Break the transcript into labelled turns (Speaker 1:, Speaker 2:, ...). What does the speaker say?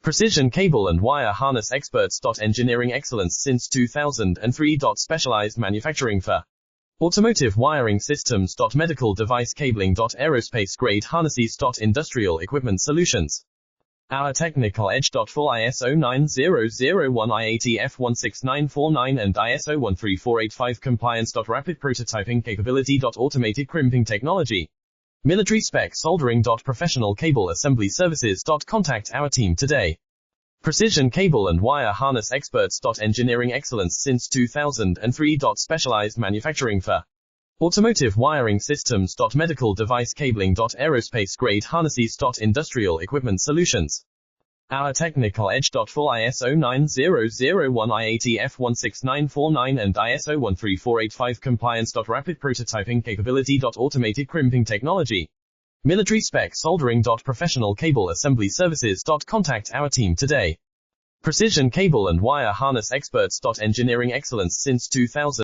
Speaker 1: Precision cable and wire harness experts. Engineering excellence since 2003. Specialized manufacturing for automotive wiring systems. Medical device cabling. Aerospace grade harnesses. Industrial equipment solutions. Our technical edge. Full ISO 9001 IATF 16949 and ISO 13485 compliance. Rapid prototyping capability. Automated crimping technology. Military spec soldering. Professional cable assembly services. Contact our team today. Precision cable and wire harness experts. Engineering excellence since 2003. Specialized manufacturing for automotive wiring systems. Medical device cabling. Aerospace grade harnesses. Industrial equipment solutions. Our technical edge. Full ISO 9001 IATF 16949 and ISO 13485 compliance. Rapid prototyping capability. Automated crimping technology. Military spec soldering. Professional cable assembly services. Contact our team today. Precision cable and wire harness experts. Engineering excellence since 2000.